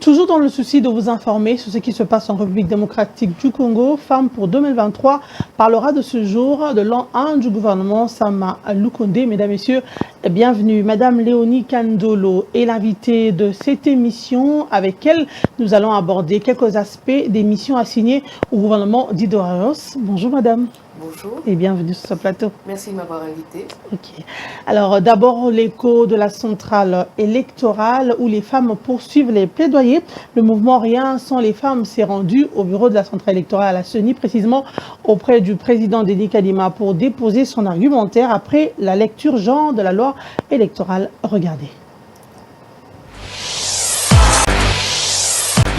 Toujours dans le souci de vous informer sur ce qui se passe en République démocratique du Congo, Femmes pour 2023 parlera de ce jour de l'an 1 du gouvernement Sama Lukonde. Mesdames, Messieurs, bienvenue. Madame Léonie Kandolo est l'invitée de cette émission avec elle. Nous allons aborder quelques aspects des missions assignées au gouvernement d'Idoraos. Bonjour Madame. Bonjour. Et bienvenue sur ce plateau. Merci de m'avoir invité. Ok. Alors d'abord l'écho de la centrale électorale où les femmes poursuivent les plaidoyers. Le mouvement Rien sans les femmes s'est rendu au bureau de la centrale électorale à la CENI, précisément auprès du président Denis Kadima pour déposer son argumentaire après la lecture genre de la loi électorale. Regardez.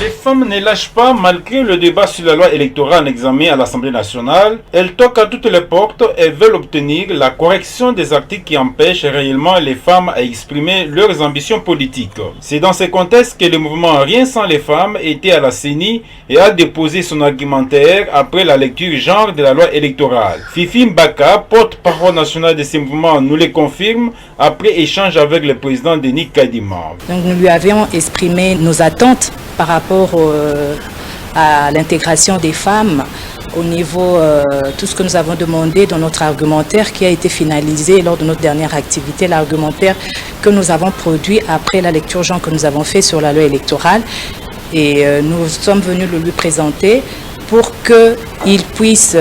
Les femmes ne lâchent pas malgré le débat sur la loi électorale en examen à l'Assemblée nationale. Elles toquent à toutes les portes et veulent obtenir la correction des articles qui empêchent réellement les femmes à exprimer leurs ambitions politiques. C'est dans ce contexte que le mouvement Rien sans les femmes était à la CENI et a déposé son argumentaire après la lecture genre de la loi électorale. Fifi Mbaka, porte-parole nationale de ce mouvement, nous le confirme après échange avec le président Denis Kadima. Donc nous lui avions exprimé nos attentes par rapport à l'intégration des femmes au niveau tout ce que nous avons demandé dans notre argumentaire qui a été finalisé lors de notre dernière activité, l'argumentaire que nous avons produit après la lecture genre que nous avons fait sur la loi électorale. Et nous sommes venus le lui présenter pour qu'il puisse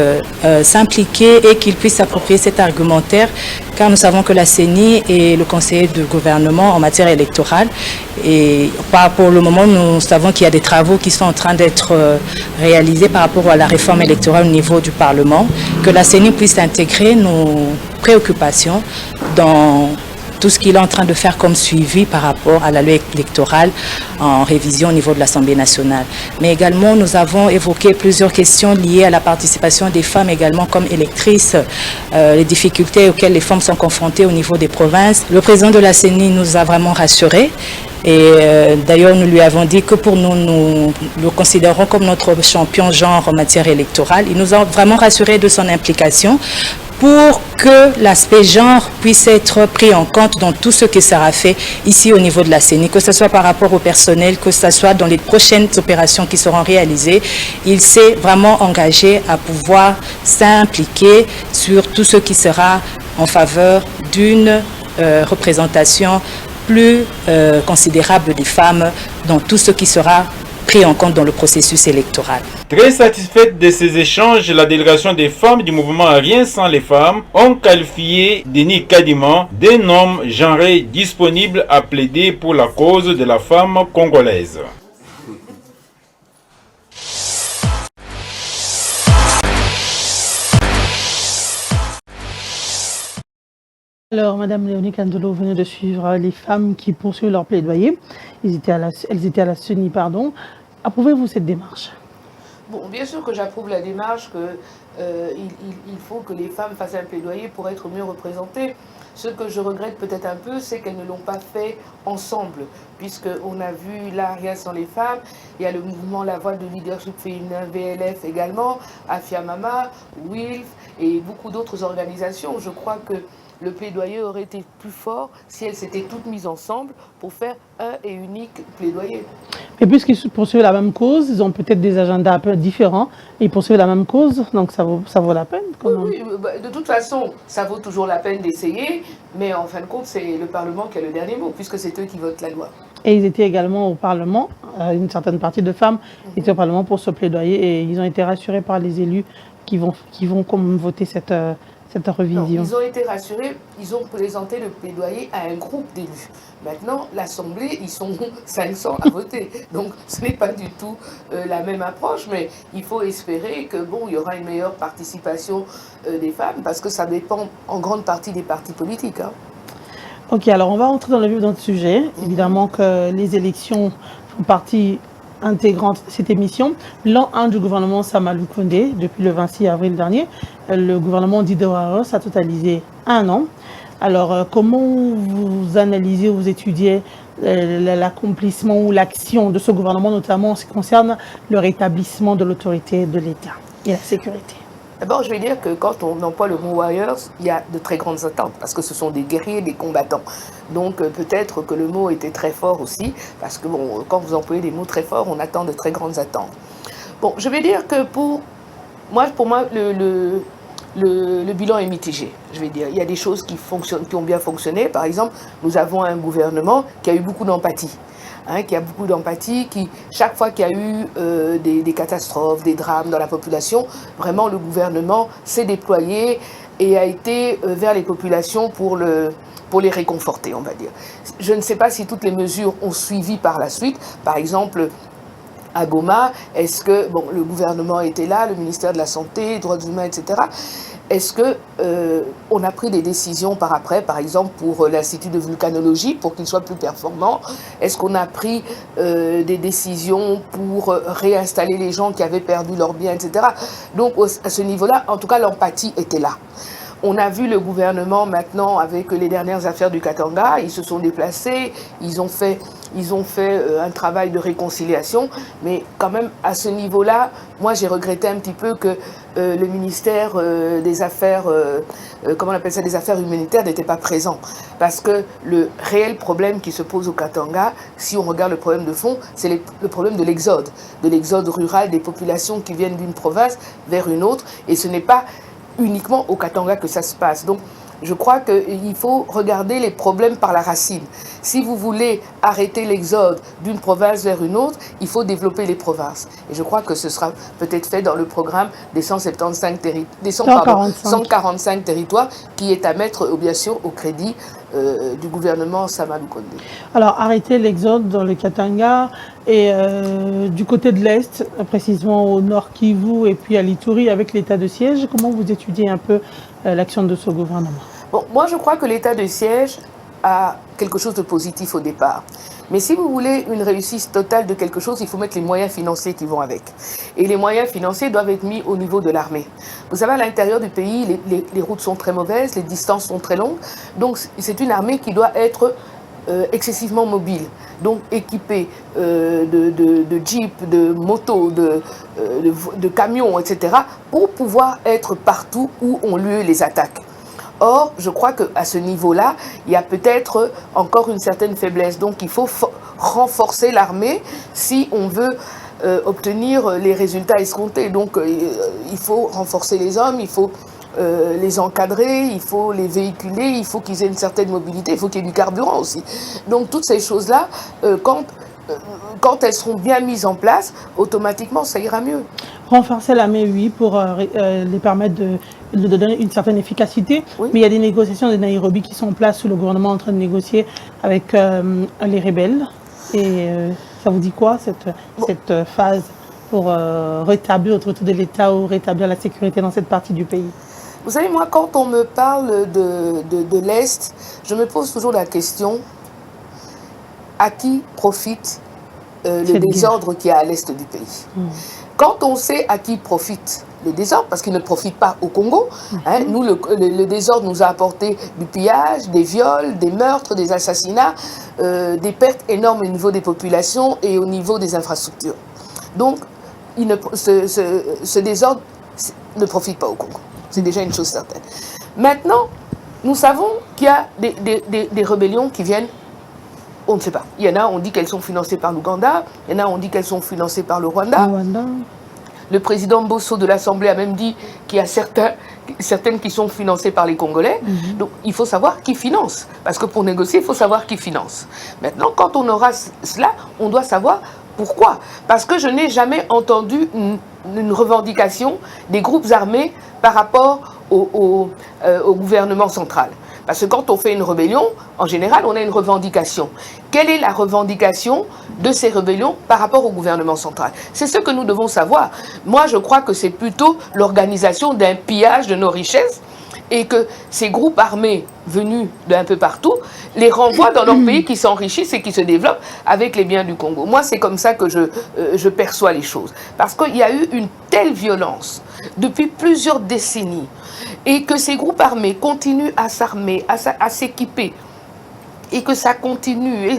s'impliquer et qu'il puisse s'approprier cet argumentaire, car nous savons que la CENI est le conseiller du gouvernement en matière électorale. Et pour le moment, nous savons qu'il y a des travaux qui sont en train d'être réalisés par rapport à la réforme électorale au niveau du Parlement, que la CENI puisse intégrer nos préoccupations dans tout ce qu'il est en train de faire comme suivi par rapport à la loi électorale en révision au niveau de l'Assemblée nationale. Mais également, nous avons évoqué plusieurs questions liées à la participation des femmes également comme électrices, les difficultés auxquelles les femmes sont confrontées au niveau des provinces. Le président de la CENI nous a vraiment rassurés. Et d'ailleurs, nous lui avons dit que pour nous, nous le considérons comme notre champion genre en matière électorale. Il nous a vraiment rassurés de son implication pour que l'aspect genre puisse être pris en compte dans tout ce qui sera fait ici au niveau de la CENI, que ce soit par rapport au personnel, que ce soit dans les prochaines opérations qui seront réalisées. Il s'est vraiment engagé à pouvoir s'impliquer sur tout ce qui sera en faveur d'une représentation plus considérable des femmes dans tout ce qui sera pris en compte dans le processus électoral. Très satisfaite de ces échanges, la délégation des femmes du mouvement Rien sans les femmes ont qualifié Denis Kadima d'un homme genré disponible à plaider pour la cause de la femme congolaise. Alors, Madame Léonie Kandolo venait de suivre les femmes qui poursuivent leur plaidoyer. Elles étaient à la CENI, pardon. Approuvez-vous cette démarche? Bon, bien sûr que j'approuve la démarche, il faut que les femmes fassent un plaidoyer pour être mieux représentées. Ce que je regrette peut-être un peu, c'est qu'elles ne l'ont pas fait ensemble, puisqu'on a vu là, Rien sans les femmes, il y a le mouvement La Voix de leadership féminin, VLF également, Afia Mama, WILF et beaucoup d'autres organisations. Je crois que le plaidoyer aurait été plus fort si elles s'étaient toutes mises ensemble pour faire un et unique plaidoyer. Mais puisqu'ils poursuivent la même cause, ils ont peut-être des agendas un peu différents, et ils poursuivent la même cause, donc ça vaut la peine quand même. Oui, de toute façon, ça vaut toujours la peine d'essayer, mais en fin de compte, c'est le Parlement qui a le dernier mot, puisque c'est eux qui votent la loi. Et ils étaient également au Parlement, une certaine partie de femmes étaient au Parlement pour ce plaidoyer, et ils ont été rassurés par les élus qui vont comme voter cette révision. Non, ils ont été rassurés, ils ont présenté le plaidoyer à un groupe d'élus. Maintenant, l'Assemblée, ils sont 500 à voter. Donc, ce n'est pas du tout la même approche, mais il faut espérer que, bon, il y aura une meilleure participation des femmes, parce que ça dépend en grande partie des partis politiques. Hein. Ok, alors on va entrer dans le vif du sujet. Évidemment que les élections font partie intégrante de cette émission. L'an 1 du gouvernement Sama Lukonde, depuis le 26 avril dernier, le gouvernement d'Idoraos a totalisé 1 an. Alors, comment vous analysez, vous étudiez l'accomplissement ou l'action de ce gouvernement, notamment en ce qui concerne le rétablissement de l'autorité de l'État et la sécurité? D'abord, je vais dire que quand on emploie le mot warriors, il y a de très grandes attentes, parce que ce sont des guerriers, des combattants. Donc peut-être que le mot était très fort aussi, parce que bon, quand vous employez des mots très forts, on attend de très grandes attentes. Bon, je vais dire que pour moi, le bilan est mitigé. Je vais dire, il y a des choses qui ont bien fonctionné. Par exemple, nous avons un gouvernement qui a eu beaucoup d'empathie. Qui a beaucoup d'empathie, qui, chaque fois qu'il y a eu des catastrophes, des drames dans la population, vraiment le gouvernement s'est déployé et a été vers les populations pour les réconforter, on va dire. Je ne sais pas si toutes les mesures ont suivi par la suite. Par exemple, à Goma, est-ce que le gouvernement était là, le ministère de la Santé, droits humains, etc. Est-ce que on a pris des décisions par après, par exemple pour l'Institut de vulcanologie, pour qu'il soit plus performant? Est-ce qu'on a pris des décisions pour réinstaller les gens qui avaient perdu leurs biens, etc. Donc à ce niveau-là, en tout cas, l'empathie était là. On a vu le gouvernement maintenant avec les dernières affaires du Katanga, ils se sont déplacés, ils ont fait un travail de réconciliation, mais quand même à ce niveau-là, moi j'ai regretté un petit peu que le ministère des Affaires, comment on appelle ça, des Affaires humanitaires n'était pas présent. Parce que le réel problème qui se pose au Katanga, si on regarde le problème de fond, c'est le problème de l'exode rural, des populations qui viennent d'une province vers une autre, et ce n'est pas uniquement au Katanga que ça se passe. Donc, je crois qu'il faut regarder les problèmes par la racine. Si vous voulez arrêter l'exode d'une province vers une autre, il faut développer les provinces. Et je crois que ce sera peut-être fait dans le programme des 145 territoires qui est à mettre, bien sûr, au crédit du gouvernement Sama Lukonde. Alors, arrêter l'exode dans le Katanga et du côté de l'Est, précisément au Nord Kivu et puis à l'Ituri avec l'état de siège, comment vous étudiez un peu l'action de ce gouvernement? Bon, moi, je crois que l'état de siège a quelque chose de positif au départ. Mais si vous voulez une réussite totale de quelque chose, il faut mettre les moyens financiers qui vont avec. Et les moyens financiers doivent être mis au niveau de l'armée. Vous savez, à l'intérieur du pays, les routes sont très mauvaises, les distances sont très longues. Donc, c'est une armée qui doit être excessivement mobile. Donc, équipée de jeeps, de motos, de camions, etc., pour pouvoir être partout où ont lieu les attaques. Or, je crois qu'à ce niveau-là, il y a peut-être encore une certaine faiblesse. Donc, il faut renforcer l'armée si on veut obtenir les résultats escomptés. Donc, il faut renforcer les hommes, il faut les encadrer, il faut les véhiculer, il faut qu'ils aient une certaine mobilité, il faut qu'il y ait du carburant aussi. Donc, toutes ces choses-là, quand elles seront bien mises en place, automatiquement, ça ira mieux. Renforcer l'armée, oui, pour les permettre de donner une certaine efficacité. Oui. Mais il y a des négociations de Nairobi qui sont en place où le gouvernement est en train de négocier avec les rebelles. Et ça vous dit quoi, cette phase pour rétablir autour de l'État ou rétablir la sécurité dans cette partie du pays? Vous savez, moi, quand on me parle de l'Est, je me pose toujours la question, à qui profite le désordre qui est à l'Est du pays? Quand on sait à qui profite le désordre, parce qu'il ne profite pas au Congo, nous, le désordre nous a apporté du pillage, des viols, des meurtres, des assassinats, des pertes énormes au niveau des populations et au niveau des infrastructures. Donc, ce désordre ne profite pas au Congo. C'est déjà une chose certaine. Maintenant, nous savons qu'il y a des rébellions qui viennent, on ne sait pas. Il y en a, on dit qu'elles sont financées par l'Ouganda, il y en a, on dit qu'elles sont financées par le Rwanda. Le président Bosso de l'Assemblée a même dit qu'il y a certaines qui sont financées par les Congolais. Donc, il faut savoir qui finance. Parce que pour négocier, il faut savoir qui finance. Maintenant, quand on aura cela, on doit savoir pourquoi. Parce que je n'ai jamais entendu une revendication des groupes armés par rapport au gouvernement central. Parce que quand on fait une rébellion, en général, on a une revendication. Quelle est la revendication de ces rébellions par rapport au gouvernement central? C'est ce que nous devons savoir. Moi, je crois que c'est plutôt l'organisation d'un pillage de nos richesses et que ces groupes armés venus d'un peu partout les renvoient dans leur pays qui s'enrichissent et qui se développent avec les biens du Congo. Moi, c'est comme ça que je perçois les choses. Parce qu'il y a eu une telle violence depuis plusieurs décennies et que ces groupes armés continuent à s'armer, à s'équiper, et que ça continue,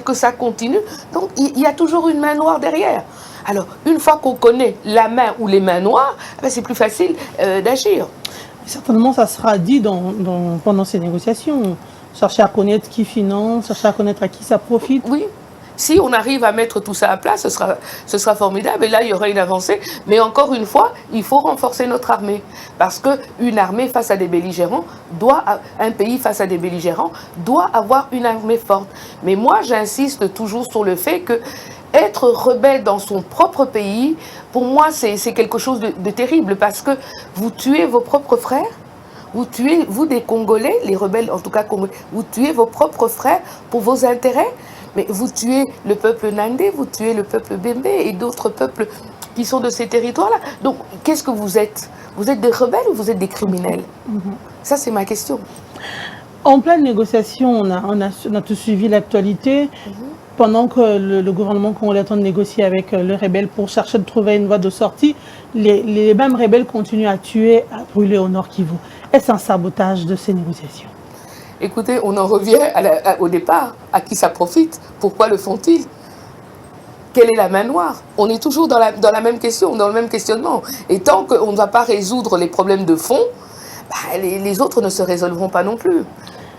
donc il y a toujours une main noire derrière. Alors, une fois qu'on connaît la main ou les mains noires, c'est plus facile d'agir. Certainement, ça sera dit pendant ces négociations. Chercher à connaître qui finance, chercher à connaître à qui ça profite. Oui. Si on arrive à mettre tout ça à plat, ce sera formidable. Et là, il y aura une avancée. Mais encore une fois, il faut renforcer notre armée. Parce qu'une armée face à des belligérants, un pays face à des belligérants, doit avoir une armée forte. Mais moi, j'insiste toujours sur le fait que être rebelle dans son propre pays, pour moi, c'est quelque chose de terrible. Parce que vous tuez vos propres frères. Vous tuez, vous des Congolais, les rebelles en tout cas congolais, vous tuez vos propres frères pour vos intérêts. Mais vous tuez le peuple Nandé, vous tuez le peuple Bembe et d'autres peuples qui sont de ces territoires-là. Donc, qu'est-ce que vous êtes? Vous êtes des rebelles ou vous êtes des criminels? Ça, c'est ma question. En pleine négociation, on a tout suivi l'actualité. Pendant que le gouvernement congolais est en train de négocier avec les rebelles pour chercher de trouver une voie de sortie, les mêmes rebelles continuent à tuer, à brûler au Nord Kivu. Est-ce un sabotage de ces négociations? Écoutez, on en revient au départ. À qui ça profite? Pourquoi le font-ils? Quelle est la main noire? On est toujours dans la même question, dans le même questionnement. Et tant qu'on ne va pas résoudre les problèmes de fond, les autres ne se résolveront pas non plus.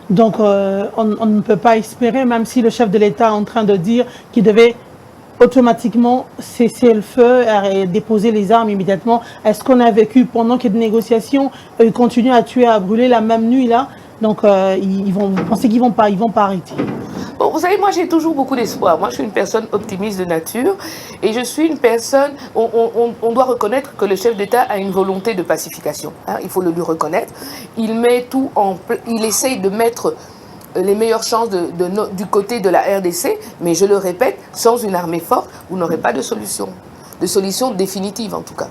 Donc, on ne peut pas espérer, même si le chef de l'État est en train de dire qu'il devait automatiquement cesser le feu et déposer les armes immédiatement. Est-ce qu'on a vécu pendant qu'il y a des négociations, ils continuent à tuer, à brûler la même nuit là? Donc, vous pensez qu'ils vont pas arrêter? Bon, vous savez, moi j'ai toujours beaucoup d'espoir. Moi je suis une personne optimiste de nature et je suis une personne, on doit reconnaître que le chef d'État a une volonté de pacification. Hein, il faut le lui reconnaître. Il essaye de mettre les meilleures chances du côté de la RDC, mais je le répète, sans une armée forte, vous n'aurez pas de solution définitive en tout cas,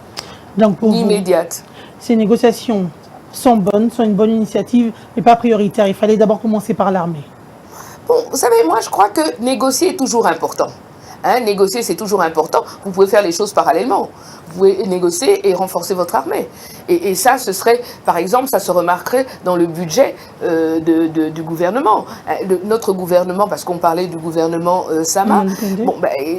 donc pour immédiate. Ces négociations sont une bonne initiative, mais pas prioritaire. Il fallait d'abord commencer par l'armée. Bon, vous savez, moi je crois que négocier est toujours important. Hein, négocier, c'est toujours important. Vous pouvez faire les choses parallèlement. Vous pouvez négocier et renforcer votre armée. Et ça, ce serait, par exemple, ça se remarquerait dans le budget du gouvernement. Notre gouvernement, parce qu'on parlait du gouvernement Sama,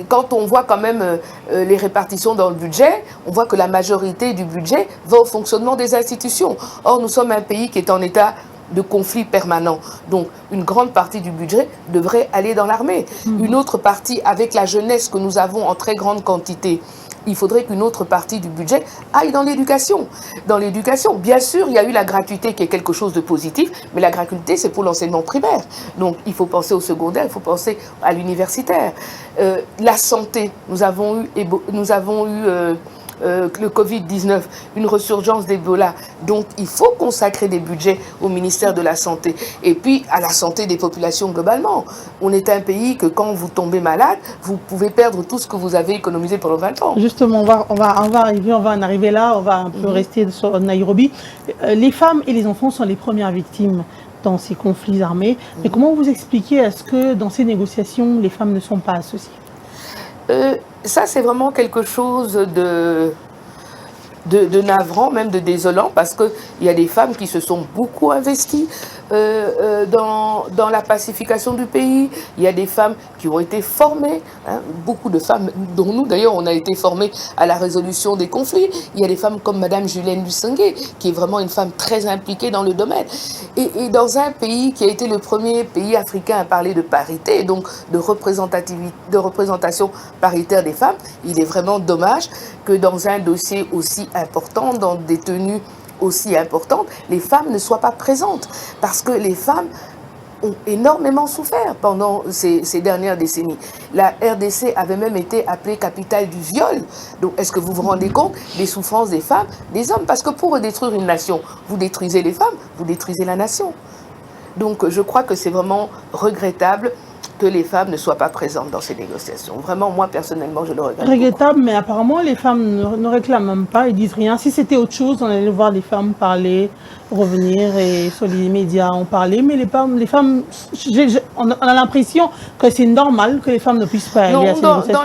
quand on voit quand même les répartitions dans le budget, on voit que la majorité du budget va au fonctionnement des institutions. Or, nous sommes un pays qui est en état de conflit permanent. Donc, une grande partie du budget devrait aller dans l'armée. Une autre partie, avec la jeunesse que nous avons en très grande quantité, il faudrait qu'une autre partie du budget aille dans l'éducation. Dans l'éducation, bien sûr, il y a eu la gratuité qui est quelque chose de positif, mais la gratuité, c'est pour l'enseignement primaire. Donc, il faut penser au secondaire, il faut penser à l'universitaire. La santé, nous avons eu le Covid-19, une ressurgence d'Ebola. Donc, il faut consacrer des budgets au ministère de la Santé et puis à la santé des populations globalement. On est un pays que quand vous tombez malade, vous pouvez perdre tout ce que vous avez économisé pendant 20 ans. Justement, on va en arriver là, on va un peu rester sur Nairobi. Les femmes et les enfants sont les premières victimes dans ces conflits armés. Mais comment vous expliquez, est-ce que dans ces négociations, les femmes ne sont pas associées? Ça, c'est vraiment quelque chose de navrant, même de désolant, parce qu'il y a des femmes qui se sont beaucoup investies dans la pacification du pays. Il y a des femmes qui ont été formées, hein, beaucoup de femmes, dont nous d'ailleurs, on a été formés à la résolution des conflits. Il y a des femmes comme Madame Julienne Lusengue, qui est vraiment une femme très impliquée dans le domaine. Et dans un pays qui a été le premier pays africain à parler de parité, et donc de représentation paritaire des femmes, il est vraiment dommage que dans un dossier aussi important, dans des tenues aussi importantes, les femmes ne soient pas présentes. Parce que les femmes ont énormément souffert pendant ces dernières décennies. La RDC avait même été appelée capitale du viol. Donc, est-ce que vous vous rendez compte des souffrances des femmes, des hommes? Parce que pour détruire une nation, vous détruisez les femmes, vous détruisez la nation. Donc, je crois que c'est vraiment regrettable que les femmes ne soient pas présentes dans ces négociations. Vraiment, moi, personnellement, je le regrette. Regrettable, mais apparemment, les femmes ne réclament même pas, ils disent rien. Si c'était autre chose, on allait voir les femmes parler, revenir, et sur les médias, on parlait. Mais les femmes on a l'impression que c'est normal que les femmes ne puissent pas aller à ces négociations.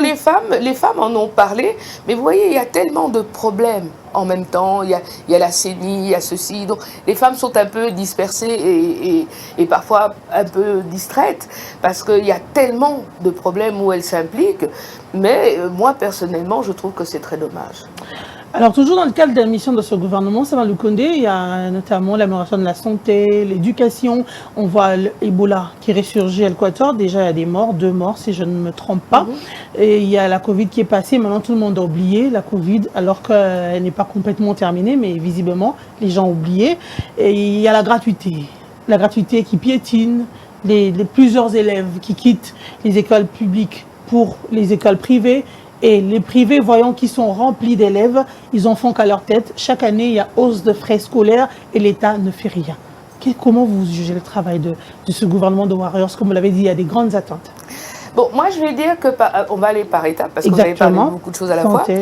Les femmes en ont parlé, mais vous voyez, il y a tellement de problèmes en même temps, il y a la CENI, il y a ceci. Donc les femmes sont un peu dispersées et parfois un peu distraites parce qu'il y a tellement de problèmes où elles s'impliquent. Mais moi, personnellement, je trouve que c'est très dommage. Alors, toujours dans le cadre de la mission de ce gouvernement, Sama Lukonde, il y a notamment l'amélioration de la santé, l'éducation. On voit l'Ebola qui ressurgit à l'Équateur. Déjà, il y a des morts, 2 morts, si je ne me trompe pas. Et il y a la Covid qui est passée. Maintenant, tout le monde a oublié la Covid, alors qu'elle n'est pas complètement terminée, mais visiblement, les gens ont oublié. Et il y a la gratuité qui piétine, plusieurs élèves qui quittent les écoles publiques pour les écoles privées. Et les privés, voyant qu'ils sont remplis d'élèves, ils en font qu'à leur tête. Chaque année, il y a hausse de frais scolaires et l'État ne fait rien. Comment vous jugez le travail de ce gouvernement de Warriors? Comme vous l'avez dit, il y a des grandes attentes. Bon, moi, je vais dire on va aller par étapes, parce que vous avez parlé de beaucoup de choses à la fois. Oui.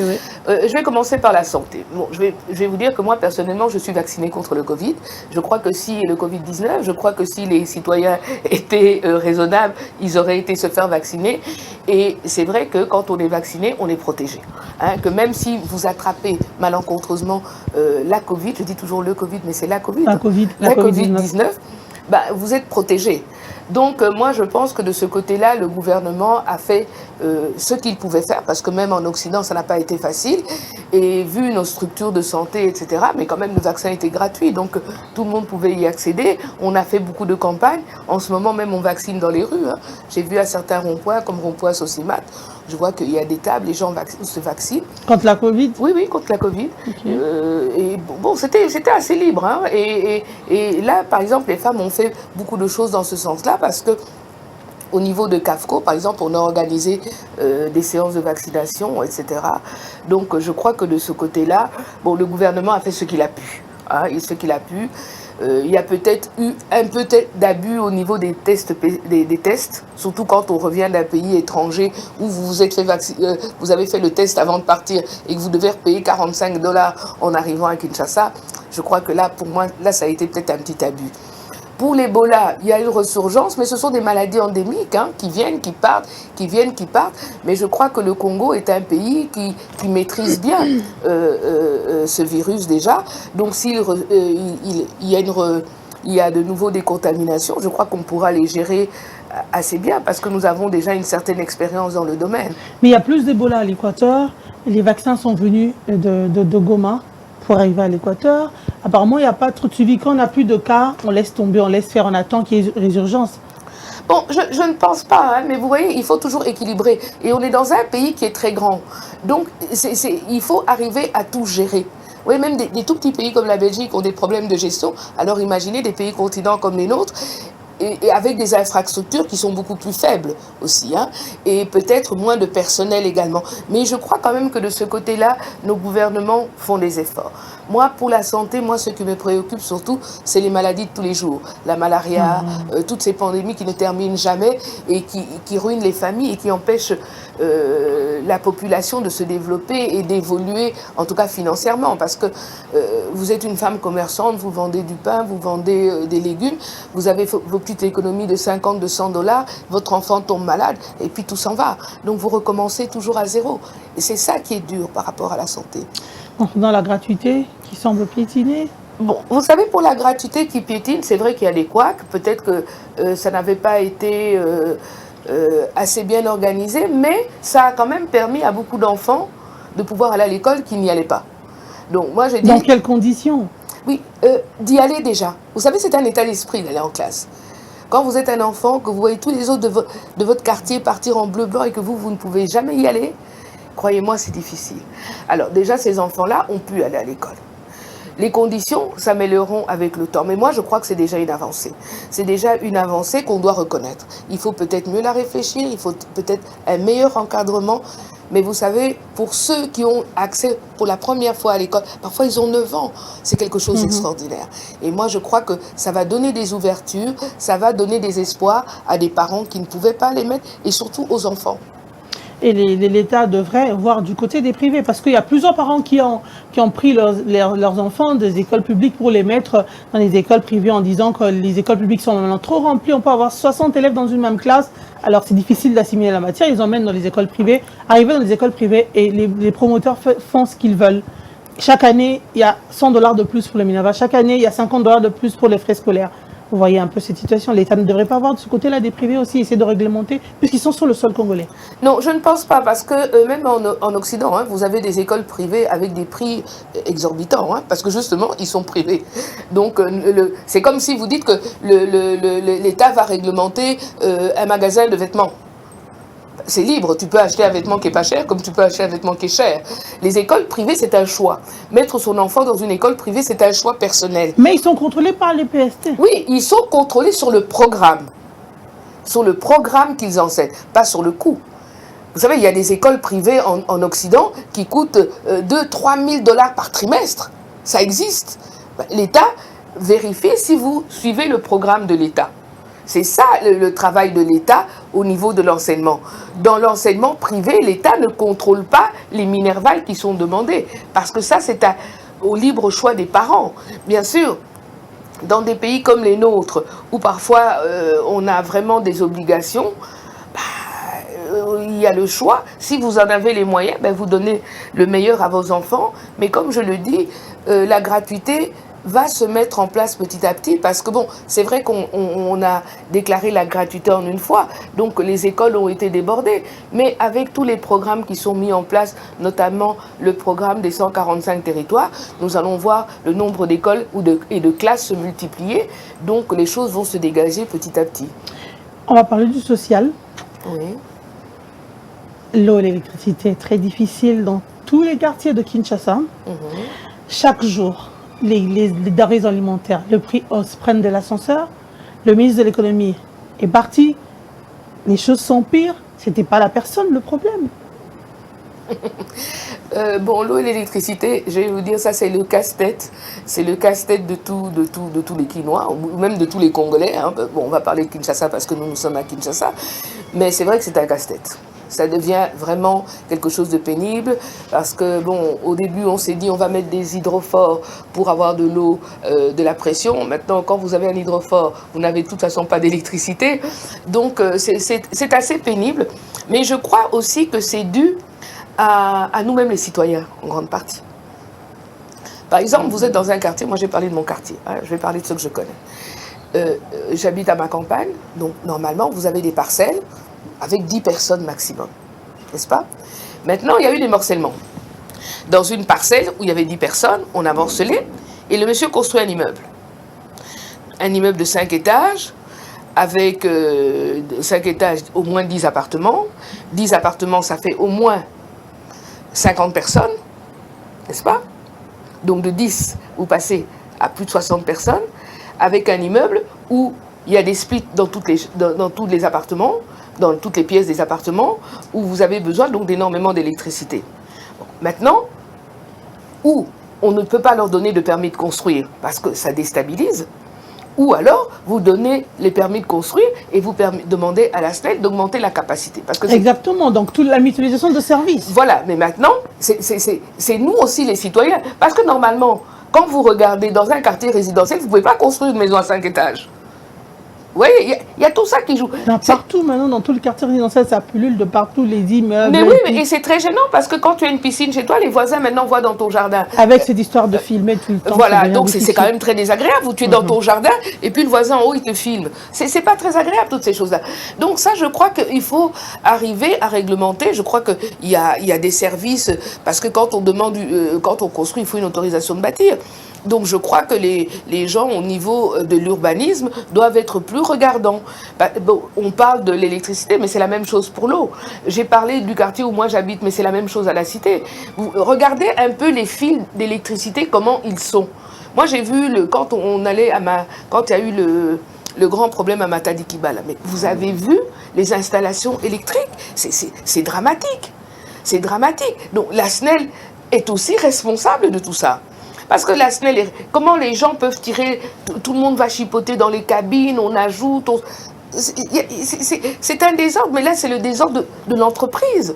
Je vais commencer par la santé. Bon, je vais vous dire que moi, personnellement, je suis vaccinée contre le Covid. Je crois que si le Covid-19, je crois que si les citoyens étaient raisonnables, ils auraient été se faire vacciner. Et c'est vrai que quand on est vacciné, on est protégé. Hein, que même si vous attrapez malencontreusement la Covid, je dis toujours le Covid, mais c'est la Covid. La Covid-19, bah, vous êtes protégé. Donc moi je pense que de ce côté-là, le gouvernement a fait ce qu'il pouvait faire, parce que même en Occident ça n'a pas été facile, et vu nos structures de santé, etc., mais quand même le vaccin était gratuit, donc tout le monde pouvait y accéder. On a fait beaucoup de campagnes, en ce moment même on vaccine dans les rues, hein. J'ai vu à certains ronds-points, comme rond-point Sosimat, je vois qu'il y a des tables, les gens se vaccinent. Contre la Covid? Oui, contre la Covid. Okay. Et bon, c'était assez libre. Hein. Et là, par exemple, les femmes ont fait beaucoup de choses dans ce sens-là, parce que au niveau de CAFCO, par exemple, on a organisé des séances de vaccination, etc. Donc, je crois que de ce côté-là, bon, le gouvernement a fait ce qu'il a pu. Hein, et ce qu'il a pu. Il y a peut-être eu un peu d'abus au niveau des tests, surtout quand on revient d'un pays étranger où vous avez fait le test avant de partir et que vous devez repayer $45 en arrivant à Kinshasa. Je crois que là, pour moi, là, ça a été peut-être un petit abus. Pour l'Ebola, il y a une ressurgence, mais ce sont des maladies endémiques hein, qui viennent, qui partent, qui viennent, qui partent. Mais je crois que le Congo est un pays qui maîtrise bien ce virus déjà. Donc s'il y a de nouveau des contaminations, je crois qu'on pourra les gérer assez bien, parce que nous avons déjà une certaine expérience dans le domaine. Mais il y a plus d'Ebola à l'Équateur. Les vaccins sont venus de Goma pour arriver à l'Équateur. Apparemment, il n'y a pas trop de suivi. Quand on n'a plus de cas, on laisse tomber, on laisse faire, on attend qu'il y ait résurgence. Bon, je ne pense pas, hein, mais vous voyez, il faut toujours équilibrer. Et on est dans un pays qui est très grand. Donc, il faut arriver à tout gérer. Oui, même des tout petits pays comme la Belgique ont des problèmes de gestion. Alors imaginez des pays continents comme les nôtres, et avec des infrastructures qui sont beaucoup plus faibles aussi, hein, et peut-être moins de personnel également. Mais je crois quand même que de ce côté-là, nos gouvernements font des efforts. Moi, pour la santé, ce qui me préoccupe surtout, c'est les maladies de tous les jours. La malaria, toutes ces pandémies qui ne terminent jamais et qui ruinent les familles et qui empêchent la population de se développer et d'évoluer, en tout cas financièrement. Parce que vous êtes une femme commerçante, vous vendez du pain, vous vendez des légumes, vous avez vos petites économies de 50, de $100, votre enfant tombe malade et puis tout s'en va. Donc vous recommencez toujours à zéro. Et c'est ça qui est dur par rapport à la santé. Dans la gratuité qui semble piétiner. Bon, vous savez, pour la gratuité qui piétine, c'est vrai qu'il y a des couacs. Peut-être que ça n'avait pas été assez bien organisé, mais ça a quand même permis à beaucoup d'enfants de pouvoir aller à l'école qui n'y allaient pas. Donc moi, j'ai dit... Dans quelles conditions? Oui, d'y aller déjà. Vous savez, c'est un état d'esprit d'aller en classe. Quand vous êtes un enfant, que vous voyez tous les autres de votre quartier partir en bleu-blanc et que vous ne pouvez jamais y aller, croyez-moi, c'est difficile. Alors déjà, ces enfants-là ont pu aller à l'école. Les conditions s'amélioreront avec le temps. Mais moi, je crois que c'est déjà une avancée. C'est déjà une avancée qu'on doit reconnaître. Il faut peut-être mieux la réfléchir, il faut peut-être un meilleur encadrement. Mais vous savez, pour ceux qui ont accès pour la première fois à l'école, parfois ils ont 9 ans, c'est quelque chose d'extraordinaire. Et moi, je crois que ça va donner des ouvertures, ça va donner des espoirs à des parents qui ne pouvaient pas les mettre, et surtout aux enfants. Et l'État devrait voir du côté des privés, parce qu'il y a plusieurs parents qui ont pris leurs enfants des écoles publiques pour les mettre dans les écoles privées en disant que les écoles publiques sont maintenant trop remplies, on peut avoir 60 élèves dans une même classe, alors c'est difficile d'assimiler la matière, ils emmènent dans les écoles privées, arrivés dans les écoles privées et les promoteurs font ce qu'ils veulent. Chaque année, il y a 100 $ de plus pour le Minerva. Chaque année, il y a 50 $ de plus pour les frais scolaires. Vous voyez un peu cette situation. L'État ne devrait pas avoir de ce côté-là des privés aussi, essayer de réglementer, puisqu'ils sont sur le sol congolais. Non, je ne pense pas, parce que même en Occident, hein, vous avez des écoles privées avec des prix exorbitants, hein, parce que justement, ils sont privés. Donc, c'est comme si vous dites que l'État va réglementer un magasin de vêtements. C'est libre, tu peux acheter un vêtement qui n'est pas cher comme tu peux acheter un vêtement qui est cher. Les écoles privées, c'est un choix. Mettre son enfant dans une école privée, c'est un choix personnel. Mais ils sont contrôlés par les PST. Oui, ils sont contrôlés sur le programme. Sur le programme qu'ils enseignent, pas sur le coût. Vous savez, il y a des écoles privées en Occident qui coûtent 2-3 000 $ par trimestre. Ça existe. L'État vérifie si vous suivez le programme de l'État. C'est ça le travail de l'État au niveau de l'enseignement. Dans l'enseignement privé, l'État ne contrôle pas les minervales qui sont demandées. Parce que ça, c'est au libre choix des parents. Bien sûr, dans des pays comme les nôtres, où parfois on a vraiment des obligations, il y a le choix. Si vous en avez les moyens, vous donnez le meilleur à vos enfants. Mais comme je le dis, la gratuité va se mettre en place petit à petit, parce que bon, c'est vrai qu'on a déclaré la gratuité en une fois, donc les écoles ont été débordées, mais avec tous les programmes qui sont mis en place, notamment le programme des 145 territoires, nous allons voir le nombre d'écoles et de classes se multiplier, donc les choses vont se dégager petit à petit. On va parler du social. Oui. L'eau et l'électricité est très difficile dans tous les quartiers de Kinshasa. Chaque jour, les denrées alimentaires, le prix hausse, prennent de l'ascenseur. Le ministre de l'économie est parti. Les choses sont pires. C'était pas la personne le problème. Bon, l'eau et l'électricité, je vais vous dire, ça c'est le casse-tête. C'est le casse-tête de tous les Kinois, ou même de tous les Congolais. Hein. Bon, on va parler de Kinshasa parce que nous sommes à Kinshasa. Mais c'est vrai que c'est un casse-tête. Ça devient vraiment quelque chose de pénible parce que, bon, au début, on s'est dit on va mettre des hydroforts pour avoir de l'eau, de la pression. Maintenant, quand vous avez un hydrofort, vous n'avez de toute façon pas d'électricité. Donc, c'est assez pénible. Mais je crois aussi que c'est dû à nous-mêmes les citoyens, en grande partie. Par exemple, vous êtes dans un quartier, moi j'ai parlé de mon quartier, hein, je vais parler de ceux que je connais. J'habite à ma campagne, donc normalement, vous avez des parcelles avec 10 personnes maximum, n'est-ce pas? Maintenant, il y a eu des morcellement. Dans une parcelle où il y avait 10 personnes, on a morcelé, et le monsieur construit un immeuble. Un immeuble de 5 étages, avec 5 étages, au moins 10 appartements. 10 appartements, ça fait au moins 50 personnes, n'est-ce pas? Donc de 10, vous passez à plus de 60 personnes, avec un immeuble où il y a des splits dans tous les appartements, dans toutes les pièces des appartements, où vous avez besoin donc d'énormément d'électricité. Bon, maintenant, où on ne peut pas leur donner de permis de construire, parce que ça déstabilise, ou alors vous donnez les permis de construire et vous demandez à la SNEL d'augmenter la capacité. Parce que exactement, donc toute la mutualisation de services. Voilà, mais maintenant, c'est nous aussi les citoyens. Parce que normalement, quand vous regardez dans un quartier résidentiel, vous ne pouvez pas construire une maison à 5 étages. Oui, il y a tout ça qui joue. Partout maintenant, dans tout le quartier résidentiel, ça pullule de partout, les immeubles. Mais oui, et c'est très gênant parce que quand tu as une piscine chez toi, les voisins maintenant voient dans ton jardin. Avec cette histoire de filmer tout le temps. Voilà, donc c'est quand même très désagréable. Tu es dans ton jardin et puis le voisin en haut, il te filme. C'est pas très agréable, toutes ces choses-là. Donc ça, je crois qu'il faut arriver à réglementer. Je crois qu'il y a des services, parce que quand on demande, quand on construit, il faut une autorisation de bâtir. Donc je crois que les gens au niveau de l'urbanisme doivent être plus regardants. Bon, on parle de l'électricité, mais c'est la même chose pour l'eau. J'ai parlé du quartier où moi j'habite, mais c'est la même chose à la cité. Regardez un peu les fils d'électricité, comment ils sont. Moi j'ai vu, quand il y a eu le grand problème à Matadi-Kibala, mais vous avez vu les installations électriques, c'est dramatique. C'est dramatique. Donc la SNEL est aussi responsable de tout ça. Parce que la SNEL, comment les gens peuvent tirer, tout le monde va chipoter dans les cabines, on ajoute, c'est un désordre, mais là c'est le désordre de l'entreprise.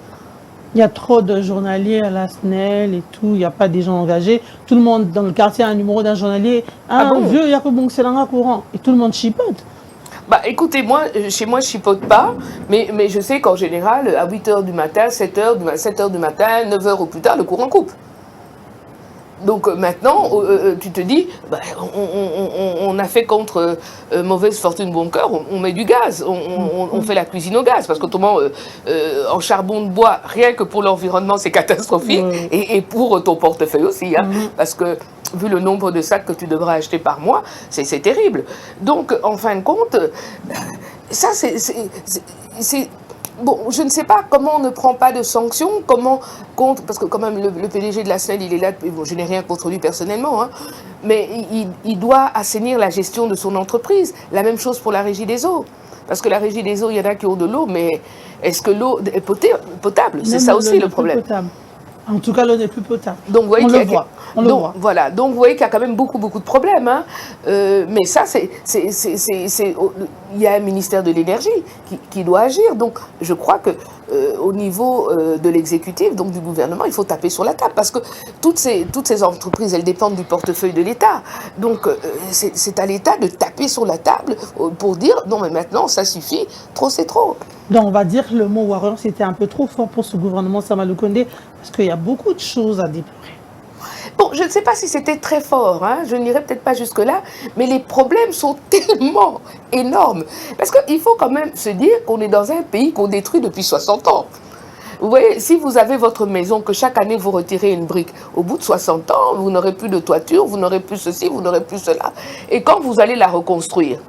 Il y a trop de journaliers à la SNEL et tout, il n'y a pas des gens engagés. Tout le monde dans le quartier a un numéro d'un journalier. Vieux, il y a que Bongselanga courant. Et tout le monde chipote. Écoutez, chez moi, je chipote pas, mais je sais qu'en général, à 8h du matin, 7h du matin, 9h au plus tard, le courant coupe. Donc maintenant, tu te dis, bah, on a fait contre mauvaise fortune bon cœur, on met du gaz, on fait la cuisine au gaz, parce qu'autrement, en charbon de bois, rien que pour l'environnement, c'est catastrophique, et pour ton portefeuille aussi, hein, parce que vu le nombre de sacs que tu devras acheter par mois, c'est terrible. Donc, en fin de compte, ça, c'est bon, je ne sais pas comment on ne prend pas de sanctions, comment contre, parce que quand même le PDG de la SNEL, il est là, bon, je n'ai rien contre lui personnellement, hein, mais il doit assainir la gestion de son entreprise. La même chose pour la régie des eaux. Parce que la régie des eaux, il y en a qui ont de l'eau, mais est-ce que l'eau est potable? C'est ça aussi le problème. En tout cas, l'eau n'est plus potable. Donc, vous voyez, on le voit. Voilà. Donc, vous voyez qu'il y a quand même beaucoup de problèmes. Hein. Mais ça, il y a un ministère de l'énergie qui doit agir. Donc, je crois que au niveau de l'exécutif, donc du gouvernement, il faut taper sur la table. Parce que toutes ces entreprises, elles dépendent du portefeuille de l'État. Donc, c'est à l'État de taper sur la table pour dire, non, mais maintenant, ça suffit. Trop, c'est trop. Donc, on va dire que le mot warrior, c'était un peu trop fort pour ce gouvernement Sama Lukonde, parce qu'il y a beaucoup de choses à déplorer. Bon, je ne sais pas si c'était très fort, hein, je n'irai peut-être pas jusque-là, mais les problèmes sont tellement énormes. Parce qu'il faut quand même se dire qu'on est dans un pays qu'on détruit depuis 60 ans. Vous voyez, si vous avez votre maison, que chaque année vous retirez une brique, au bout de 60 ans, vous n'aurez plus de toiture, vous n'aurez plus ceci, vous n'aurez plus cela. Et quand vous allez la reconstruire,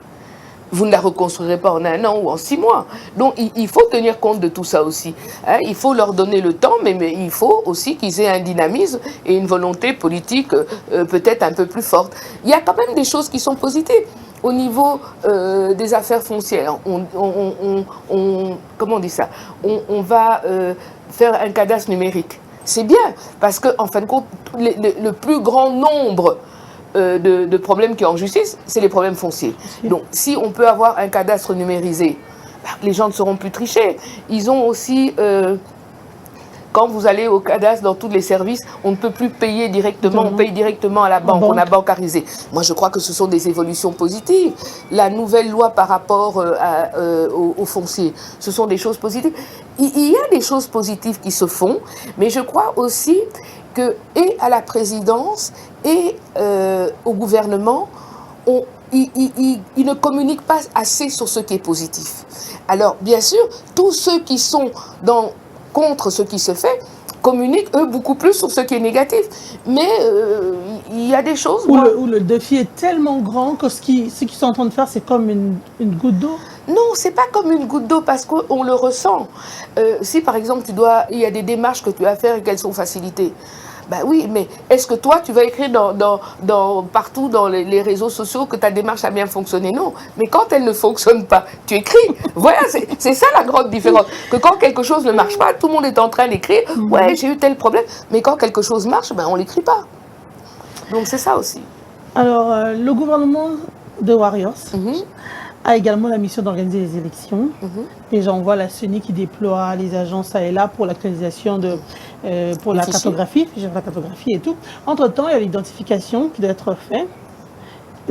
vous ne la reconstruirez pas en 1 an ou en 6 mois. Donc, il faut tenir compte de tout ça aussi. Hein, il faut leur donner le temps, mais il faut aussi qu'ils aient un dynamisme et une volonté politique peut-être un peu plus forte. Il y a quand même des choses qui sont positives. Au niveau des affaires foncières, comment on dit ça? On va faire un cadastre numérique. C'est bien, parce qu'en fin de compte, le plus grand nombre de problèmes qui ont en justice, c'est les problèmes fonciers. Donc, si on peut avoir un cadastre numérisé, les gens ne seront plus trichés. Ils ont aussi, quand vous allez au cadastre dans tous les services, on ne peut plus payer directement, on paye directement à la banque, on a bancarisé. Moi, je crois que ce sont des évolutions positives. La nouvelle loi par rapport aux fonciers, ce sont des choses positives. Il y a des choses positives qui se font, mais je crois aussi que, et à la présidence, et au gouvernement, ils ne communiquent pas assez sur ce qui est positif. Alors, bien sûr, tous ceux qui sont contre ce qui se fait communiquent, eux, beaucoup plus sur ce qui est négatif. Mais il y a des choses... Où le défi est tellement grand que ce qu'ils sont en train de faire, c'est comme une goutte d'eau. Non, c'est pas comme une goutte d'eau parce qu'on le ressent. Si, par exemple, il y a des démarches que tu as à faire et qu'elles sont facilitées, ben oui, mais est-ce que toi, tu vas écrire partout dans les réseaux sociaux que ta démarche a bien fonctionné? Non. Mais quand elle ne fonctionne pas, tu écris. Voilà, c'est ça la grande différence. Que quand quelque chose ne marche pas, tout le monde est en train d'écrire « Ouais, j'ai eu tel problème ». Mais quand quelque chose marche, ben, on ne l'écrit pas. Donc c'est ça aussi. Alors, le gouvernement de Warriors a également la mission d'organiser les élections. Déjà, on voit la CENI qui déploie les agences ça et là pour l'actualisation pour la cartographie et tout. Entre-temps, il y a l'identification qui doit être faite,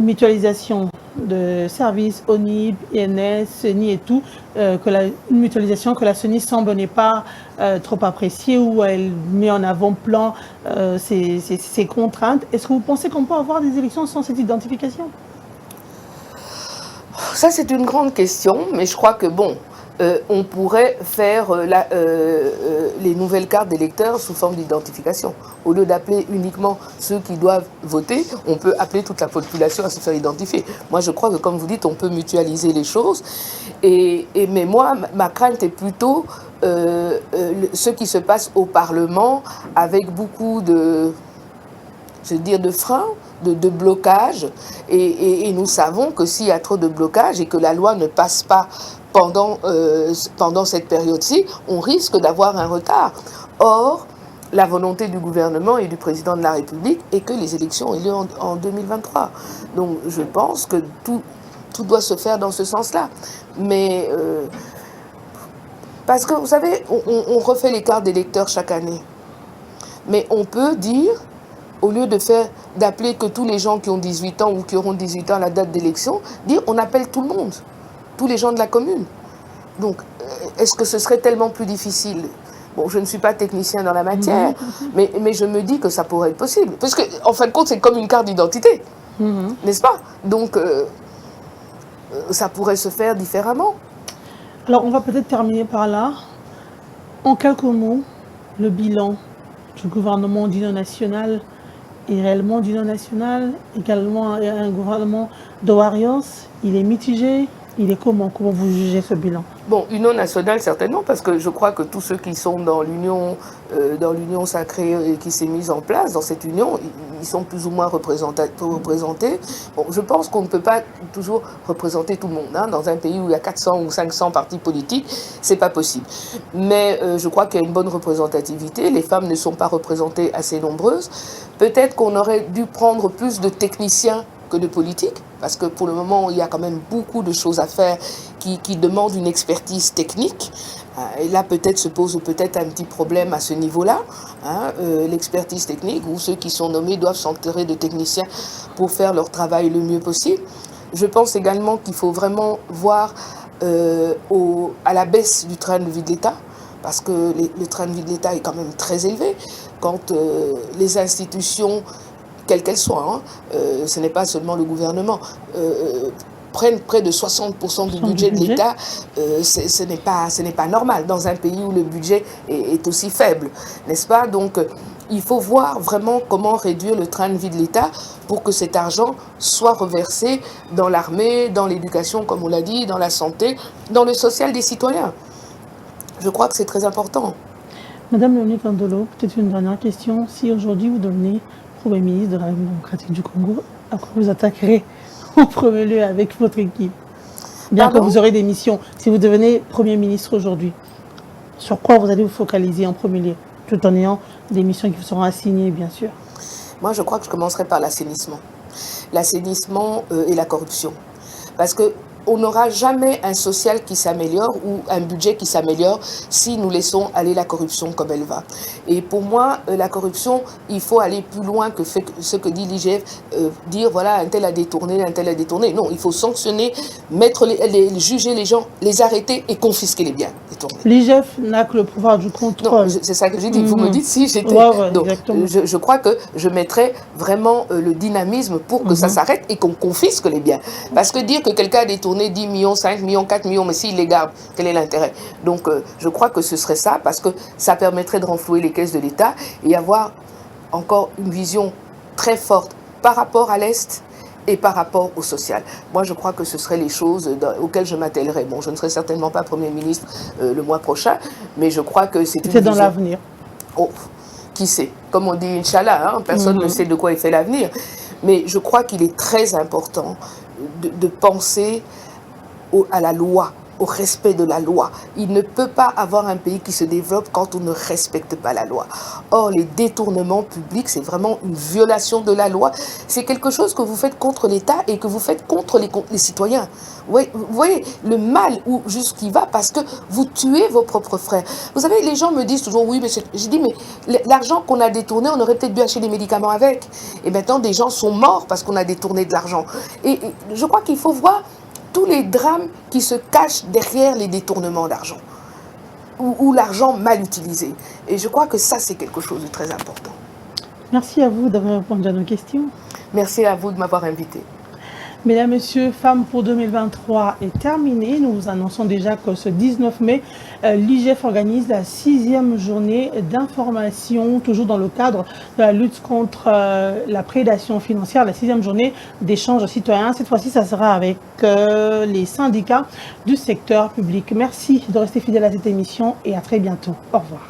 mutualisation de services, ONIB, INS, CENI et tout, une mutualisation que la CENI semble n'est pas trop appréciée, où elle met en avant-plan ses contraintes. Est-ce que vous pensez qu'on peut avoir des élections sans cette identification? Ça, c'est une grande question, mais je crois que, bon, on pourrait faire les nouvelles cartes d'électeurs sous forme d'identification. Au lieu d'appeler uniquement ceux qui doivent voter, on peut appeler toute la population à se faire identifier. Moi, je crois que, comme vous dites, on peut mutualiser les choses. Mais moi, ma crainte est plutôt ce qui se passe au Parlement avec beaucoup de freins, de blocage. Et nous savons que s'il y a trop de blocage et que la loi ne passe pas pendant cette période-ci, on risque d'avoir un retard. Or, la volonté du gouvernement et du président de la République est que les élections aient lieu en 2023. Donc, je pense que tout doit se faire dans ce sens-là. Mais, parce que, vous savez, on refait les cartes d'électeurs chaque année. Mais on peut dire, au lieu d'appeler que tous les gens qui ont 18 ans ou qui auront 18 ans à la date d'élection, dire on appelle tout le monde, tous les gens de la commune. Donc, est-ce que ce serait tellement plus difficile? Bon, je ne suis pas technicien dans la matière, mais je me dis que ça pourrait être possible. Parce que, en fin de compte, c'est comme une carte d'identité, n'est-ce pas? Donc, ça pourrait se faire différemment. Alors, on va peut-être terminer par là. En quelques mots, le bilan du gouvernement d'union nationale est réellement d'union nationale, également un gouvernement de Warriors. Il est mitigé. Il est comment? Comment vous jugez ce bilan? Bon, union nationale certainement, parce que je crois que tous ceux qui sont dans l'union sacrée qui s'est mise en place, dans cette union, ils sont plus ou moins représentés. Bon, je pense qu'on ne peut pas toujours représenter tout le monde. Hein. Dans un pays où il y a 400 ou 500 partis politiques, c'est pas possible. Mais je crois qu'il y a une bonne représentativité. Les femmes ne sont pas représentées assez nombreuses. Peut-être qu'on aurait dû prendre plus de techniciens que de politique, parce que pour le moment, il y a quand même beaucoup de choses à faire qui demandent une expertise technique. Et là, peut-être se pose peut-être un petit problème à ce niveau-là. Hein, l'expertise technique, où ceux qui sont nommés doivent s'entourer de techniciens pour faire leur travail le mieux possible. Je pense également qu'il faut vraiment voir à la baisse du train de vie de l'État, parce que le train de vie de l'État est quand même très élevé. Quand les institutions, quelles qu'elles soient, hein, ce n'est pas seulement le gouvernement, prennent près de 60% du budget de l'État, ce n'est pas normal dans un pays où le budget est aussi faible, n'est-ce pas? Donc, il faut voir vraiment comment réduire le train de vie de l'État pour que cet argent soit reversé dans l'armée, dans l'éducation, comme on l'a dit, dans la santé, dans le social des citoyens. Je crois que c'est très important. Madame Léonie Kandolo, peut-être une dernière question. Si aujourd'hui vous devenez Premier ministre de la République démocratique du Congo, à quoi vous attaquerez en premier lieu avec votre équipe? Bien que vous aurez des missions. Si vous devenez Premier ministre aujourd'hui, sur quoi vous allez vous focaliser en premier lieu, tout en ayant des missions qui vous seront assignées, bien sûr? Moi, je crois que je commencerai par l'assainissement. L'assainissement et la corruption. Parce que on n'aura jamais un social qui s'améliore ou un budget qui s'améliore si nous laissons aller la corruption comme elle va. Et pour moi, la corruption, il faut aller plus loin que ce que dit l'IGF, dire voilà, un tel a détourné, un tel a détourné. Non, il faut sanctionner, juger les gens, les arrêter et confisquer les biens détournés. L'IGF n'a que le pouvoir du contrôle. Non, c'est ça que j'ai dit. Vous me dites si j'étais... Donc, je crois que je mettrais vraiment le dynamisme pour que ça s'arrête et qu'on confisque les biens. Parce que dire que quelqu'un a détourné 10 millions, 5 millions, 4 millions, mais s'il les garde, quel est l'intérêt? Donc, je crois que ce serait ça, parce que ça permettrait de renflouer les caisses de l'État et avoir encore une vision très forte par rapport à l'Est et par rapport au social. Moi, je crois que ce seraient les choses auxquelles je m'attellerais. Bon, je ne serai certainement pas Premier ministre le mois prochain, mais je crois que c'est une vision... C'est dans l'avenir. Oh, qui sait? Comme on dit, Inch'Allah, hein, personne ne sait de quoi est fait l'avenir. Mais je crois qu'il est très important de penser à la loi, au respect de la loi. Il ne peut pas avoir un pays qui se développe quand on ne respecte pas la loi. Or, les détournements publics, c'est vraiment une violation de la loi. C'est quelque chose que vous faites contre l'État et que vous faites contre les citoyens. Vous voyez le mal où jusqu'il va parce que vous tuez vos propres frères. Vous savez, les gens me disent toujours, oui, mais j'ai dit, mais l'argent qu'on a détourné, on aurait peut-être dû acheter des médicaments avec. Et maintenant, des gens sont morts parce qu'on a détourné de l'argent. Et je crois qu'il faut voir tous les drames qui se cachent derrière les détournements d'argent ou l'argent mal utilisé. Et je crois que ça, c'est quelque chose de très important. Merci à vous d'avoir répondu à nos questions. Merci à vous de m'avoir invité. Mesdames, Messieurs, Femmes pour 2023 est terminé. Nous vous annonçons déjà que ce 19 mai, l'IGF organise la 6e journée d'information, toujours dans le cadre de la lutte contre la prédation financière, la 6e journée d'échange citoyen. Cette fois-ci, ça sera avec les syndicats du secteur public. Merci de rester fidèles à cette émission et à très bientôt. Au revoir.